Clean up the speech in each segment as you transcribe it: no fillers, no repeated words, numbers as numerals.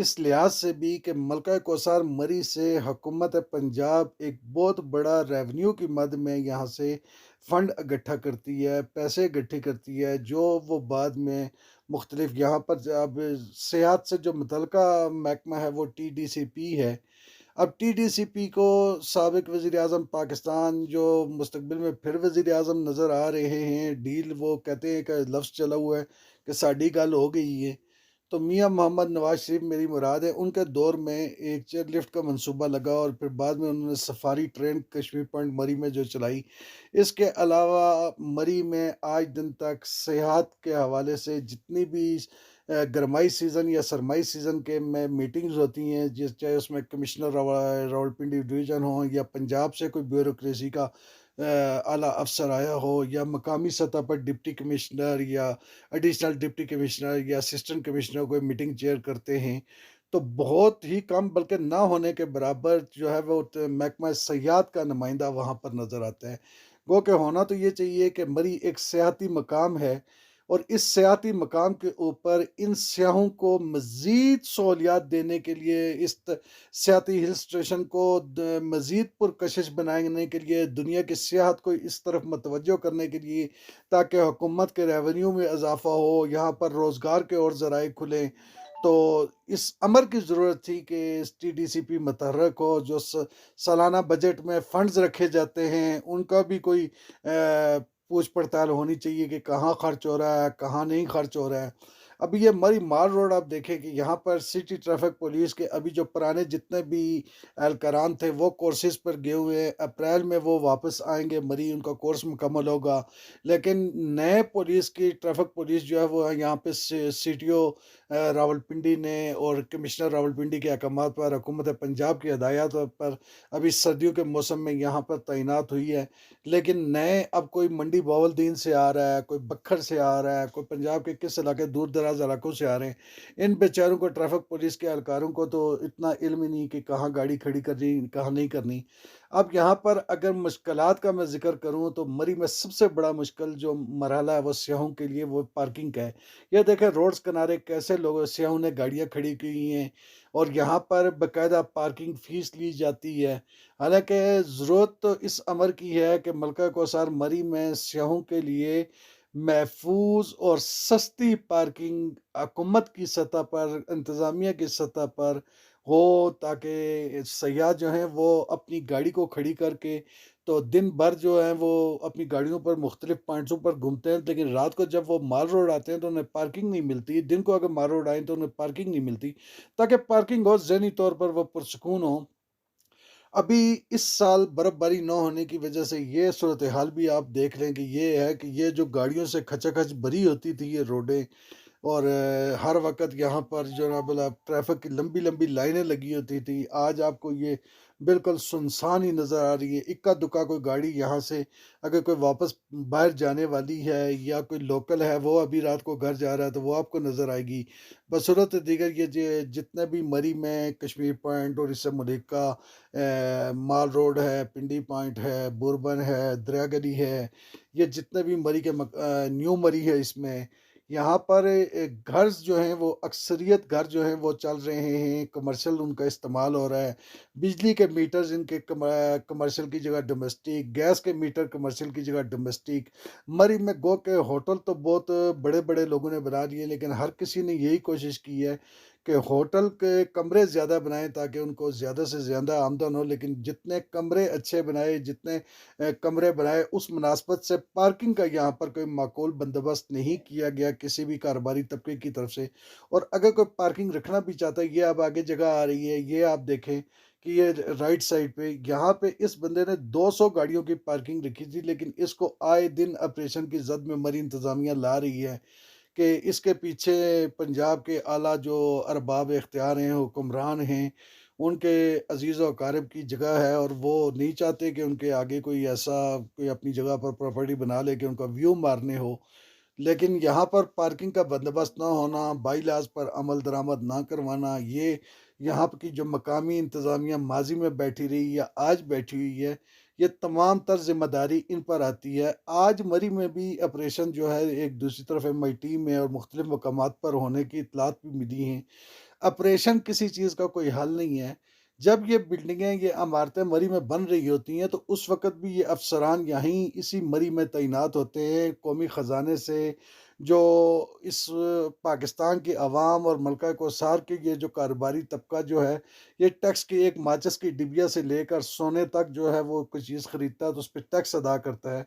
اس لحاظ سے بھی کہ ملکہ کوثر مری سے حکومت پنجاب ایک بہت بڑا ریونیو کی مد میں یہاں سے فنڈ اکٹھا کرتی ہے، پیسے اکٹھے کرتی ہے، جو وہ بعد میں مختلف یہاں پر اب صحت سے جو متعلقہ محکمہ ہے وہ ٹی ڈی سی پی ہے۔ اب ٹی ڈی سی پی کو سابق وزیر اعظم پاکستان جو مستقبل میں پھر وزیر اعظم نظر آ رہے ہیں، ڈیل وہ کہتے ہیں کہ لفظ چلا ہوا ہے کہ ساڈی گل ہو گئی ہے، تو میاں محمد نواز شریف میری مراد ہے، ان کے دور میں ایک چیئر لفٹ کا منصوبہ لگا اور پھر بعد میں انہوں نے سفاری ٹرین کشمیر پوائنٹ مری میں جو چلائی۔ اس کے علاوہ مری میں آج دن تک سیاحت کے حوالے سے جتنی بھی گرمائی سیزن یا سرمائی سیزن کے میں میٹنگز ہوتی ہیں، چاہے اس میں کمشنر راولپنڈی ڈویژن ہو یا پنجاب سے کوئی بیوروکریسی کا اعلیٰ افسر آیا ہو یا مقامی سطح پر ڈپٹی کمشنر یا ایڈیشنل ڈپٹی کمشنر یا اسسٹنٹ کمشنر کوئی میٹنگ چیئر کرتے ہیں، تو بہت ہی کم بلکہ نہ ہونے کے برابر جو ہے وہ محکمہ سیاحت کا نمائندہ وہاں پر نظر آتا ہے۔ گو کہ ہونا تو یہ چاہیے کہ مری ایک سیاحتی مقام ہے، اور اس سیاحتی مقام کے اوپر ان سیاحوں کو مزید سہولیات دینے کے لیے، اس سیاحتی ہل اسٹیشن کو مزید پرکشش بنانے کے لیے، دنیا کی سیاحت کو اس طرف متوجہ کرنے کے لیے، تاکہ حکومت کے ریونیو میں اضافہ ہو، یہاں پر روزگار کے اور ذرائع کھلیں، تو اس امر کی ضرورت تھی کہ اس ٹی ڈی سی پی متحرک ہو، جو سالانہ بجٹ میں فنڈز رکھے جاتے ہیں ان کا بھی کوئی پوچھ پڑتال ہونی چاہیے کہ کہاں خرچ ہو رہا ہے، کہاں نہیں خرچ ہو رہا ہے۔ ابھی یہ مری مال روڈ آپ دیکھیں کہ یہاں پر سٹی ٹریفک پولیس کے ابھی جو پرانے جتنے بھی اہلکاران تھے وہ کورسز پر گئے ہوئے ہیں، اپریل میں وہ واپس آئیں گے مری، ان کا کورس مکمل ہوگا، لیکن نئے پولیس کی ٹریفک پولیس جو ہے وہ یہاں پہ سی ٹی او راولپنڈی نے اور کمشنر راولپنڈی کے احکامات پر حکومت پنجاب کی ہدایات پر ابھی سردیوں کے موسم میں یہاں پر تعینات ہوئی ہے، لیکن نئے اب کوئی منڈی باولدین سے آ رہا ہے، کوئی بکھر سے آ رہا ہے، کوئی پنجاب کے کس علاقے دور دراز علاقوں سے آ رہے ہیں، ان بیچاروں کو ٹریفک پولیس کے اہلکاروں کو تو اتنا علم ہی نہیں کہ کہاں گاڑی کھڑی کرنی کہاں نہیں کرنی۔ اب یہاں پر اگر مشکلات کا میں ذکر کروں تو مری میں سب سے بڑا مشکل جو مرحلہ ہے وہ سیاحوں کے لیے وہ پارکنگ کا ہے۔ یہ دیکھیں روڈز کنارے کیسے لوگوں سیاحوں نے گاڑیاں کھڑی کی ہیں، اور یہاں پر باقاعدہ پارکنگ فیس لی جاتی ہے۔ حالانکہ ضرورت تو اس امر کی ہے کہ ملکہ کوثر مری میں سیاحوں کے لیے محفوظ اور سستی پارکنگ حکومت کی سطح پر، انتظامیہ کی سطح پر ہو، تاکہ سیاح جو ہیں وہ اپنی گاڑی کو کھڑی کر کے تو دن بھر جو ہیں وہ اپنی گاڑیوں پر مختلف پوائنٹسوں پر گھومتے ہیں، لیکن رات کو جب وہ مال روڈ آتے ہیں تو انہیں پارکنگ نہیں ملتی، دن کو اگر مال روڈ آئیں تو انہیں پارکنگ نہیں ملتی، تاکہ پارکنگ ہو، ذہنی طور پر وہ پرسکون ہو۔ ابھی اس سال برف باری نہ ہونے کی وجہ سے یہ صورتحال بھی آپ دیکھ لیں کہ یہ ہے کہ یہ جو گاڑیوں سے کھچا کھچ بھری ہوتی تھی یہ روڈیں، اور ہر وقت یہاں پر جو ہے بلا ٹریفک کی لمبی لمبی لائنیں لگی ہوتی تھی، آج آپ کو یہ بالکل سنسان ہی نظر آ رہی ہے۔ اکا دکا کوئی گاڑی یہاں سے اگر کوئی واپس باہر جانے والی ہے یا کوئی لوکل ہے وہ ابھی رات کو گھر جا رہا ہے تو وہ آپ کو نظر آئے گی۔ بصورت دیگر یہ جتنے بھی مری میں کشمیر پوائنٹ اور اس سے ملیکہ مال روڈ ہے، پنڈی پوائنٹ ہے، بوربن ہے، دریا گلی ہے، یہ جتنے بھی مری کے نیو مری ہے، اس میں یہاں پر گھر جو ہیں وہ اکثریت گھر جو ہیں وہ چل رہے ہیں، کمرشل ان کا استعمال ہو رہا ہے، بجلی کے میٹرز ان کے کمرشل کی جگہ ڈومیسٹک، گیس کے میٹر کمرشل کی جگہ ڈومیسٹک۔ مری میں گو کہ ہوٹل تو بہت بڑے بڑے لوگوں نے بنا دیے، لیکن ہر کسی نے یہی کوشش کی ہے کہ ہوٹل کے کمرے زیادہ بنائیں تاکہ ان کو زیادہ سے زیادہ آمدن ہو، لیکن جتنے کمرے اچھے بنائے، جتنے کمرے بنائے، اس مناسبت سے پارکنگ کا یہاں پر کوئی معقول بندوبست نہیں کیا گیا کسی بھی کاروباری طبقے کی طرف سے۔ اور اگر کوئی پارکنگ رکھنا بھی چاہتا ہے، یہ اب آگے جگہ آ رہی ہے، یہ آپ دیکھیں کہ یہ رائٹ سائڈ پہ یہاں پہ اس بندے نے 200 گاڑیوں کی پارکنگ رکھی تھی، لیکن اس کو آئے دن آپریشن کی زد میں مری انتظامیہ لا رہی ہے کہ اس کے پیچھے پنجاب کے اعلیٰ جو ارباب اختیار ہیں، حکمران ہیں، ان کے عزیز و اقارب کی جگہ ہے، اور وہ نہیں چاہتے کہ ان کے آگے کوئی ایسا کوئی اپنی جگہ پر پراپرٹی بنا لے کہ ان کا ویو مارنے ہو۔ لیکن یہاں پر پارکنگ کا بندوبست نہ ہونا، بائی لاز پر عمل درآمد نہ کروانا، یہ یہاں کی جو مقامی انتظامیہ ماضی میں بیٹھی رہی یا آج بیٹھی ہوئی ہے، یہ تمام تر ذمہ داری ان پر آتی ہے۔ آج مری میں بھی آپریشن جو ہے ایک دوسری طرف ایم آئی ٹی میں اور مختلف مقامات پر ہونے کی اطلاعات بھی ملی ہیں۔ آپریشن کسی چیز کا کوئی حل نہیں ہے۔ جب یہ بلڈنگیں، یہ عمارتیں مری میں بن رہی ہوتی ہیں تو اس وقت بھی یہ افسران یہیں اسی مری میں تعینات ہوتے ہیں، قومی خزانے سے جو اس پاکستان کی عوام اور ملکہ کوثر کے یہ جو کاروباری طبقہ جو ہے، یہ ٹیکس کی ایک ماچس کی ڈبیا سے لے کر سونے تک جو ہے وہ کوئی چیز خریدتا ہے تو اس پہ ٹیکس ادا کرتا ہے۔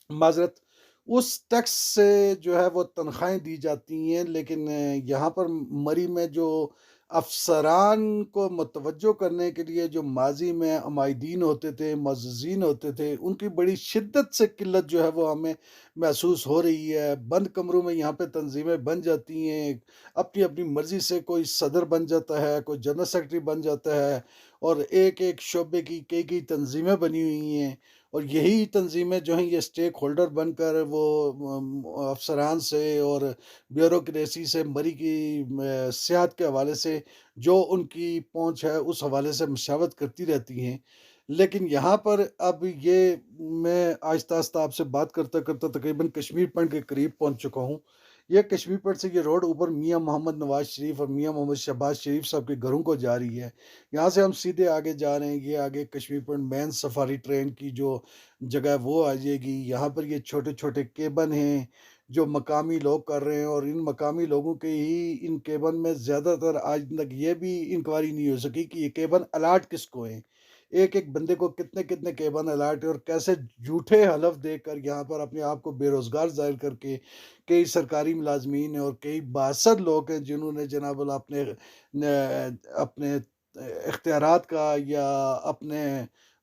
معذرت، اس ٹیکس سے جو ہے وہ تنخواہیں دی جاتی ہیں، لیکن یہاں پر مری میں جو افسران کو متوجہ کرنے کے لیے جو ماضی میں عمائدین ہوتے تھے، معززین ہوتے تھے، ان کی بڑی شدت سے قلت جو ہے وہ ہمیں محسوس ہو رہی ہے۔ بند کمروں میں یہاں پہ تنظیمیں بن جاتی ہیں، اپنی اپنی مرضی سے کوئی صدر بن جاتا ہے، کوئی جنرل سیکرٹری بن جاتا ہے، اور ایک ایک شعبے کی کئی کئی تنظیمیں بنی ہوئی ہیں، اور یہی تنظیمیں جو ہیں یہ سٹیک ہولڈر بن کر وہ افسران سے اور بیوروکریسی سے مری کی صحت کے حوالے سے جو ان کی پہنچ ہے اس حوالے سے مشاورت کرتی رہتی ہیں۔ لیکن یہاں پر اب یہ میں آہستہ آہستہ آپ سے بات کرتا کرتا تقریباً کشمیر پوائنٹ کے قریب پہنچ چکا ہوں۔ یہ کشمیر پوائنٹ سے یہ روڈ اوپر میاں محمد نواز شریف اور میاں محمد شہباز شریف صاحب کے گھروں کو جا رہی ہے۔ یہاں سے ہم سیدھے آگے جا رہے ہیں، یہ آگے کشمیر پوائنٹ مین سفاری ٹرین کی جو جگہ ہے وہ آ جائے گی۔ یہاں پر یہ چھوٹے چھوٹے کیبن ہیں جو مقامی لوگ کر رہے ہیں، اور ان مقامی لوگوں کے ہی ان کیبن میں زیادہ تر آج تک یہ بھی انکوائری نہیں ہو سکی کہ یہ کیبن الاٹ کس کو ہیں، ایک ایک بندے کو کتنے کتنے کیبن الاٹ ہے، اور کیسے جھوٹے حلف دے کر یہاں پر اپنے آپ کو بے روزگار ظاہر کر کے کئی سرکاری ملازمین ہیں اور کئی باصد لوگ ہیں جنہوں نے جناب اللہ اپنے اختیارات کا یا اپنے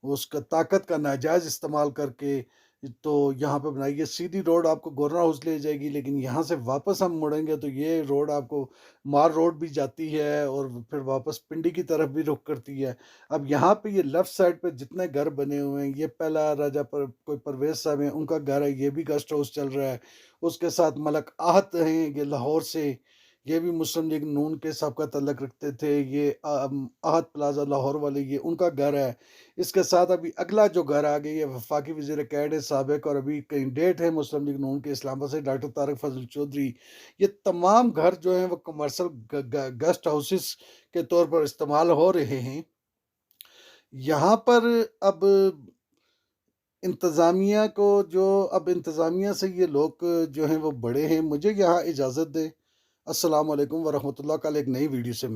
اس کا طاقت کا ناجائز استعمال کر کے تو یہاں پہ بنائی ہے۔ سیدھی روڈ آپ کو گورنا ہاؤس لے جائے گی، لیکن یہاں سے واپس ہم مڑیں گے تو یہ روڈ آپ کو مار روڈ بھی جاتی ہے اور پھر واپس پنڈی کی طرف بھی رخ کرتی ہے۔ اب یہاں پہ یہ لیفٹ سائڈ پہ جتنے گھر بنے ہوئے ہیں، یہ پہلا راجہ پر کوئی پرویز صاحب ہیں ان کا گھر ہے، یہ بھی گیسٹ ہاؤس چل رہا ہے۔ اس کے ساتھ ملک آہت ہیں یہ لاہور سے، یہ بھی مسلم لیگ نون کے ساتھ کا تعلق رکھتے تھے، یہ آہت پلازا لاہور والے یہ ان کا گھر ہے۔ اس کے ساتھ ابھی اگلا جو گھر آ گئی ہے وفاقی وزیر کیڈ سابق اور ابھی کینڈیڈیٹ ہے مسلم لیگ نون کے اسلام آباد سے ڈاکٹر طارق فضل چودھری، یہ تمام گھر جو ہیں وہ کمرشل گیسٹ ہاؤسز کے طور پر استعمال ہو رہے ہیں۔ یہاں پر اب انتظامیہ کو جو اب انتظامیہ سے یہ لوگ جو ہیں وہ بڑے ہیں، مجھے یہاں اجازت دیں۔ السلام علیکم ورحمۃ اللہ، کل ایک نئی ویڈیو سے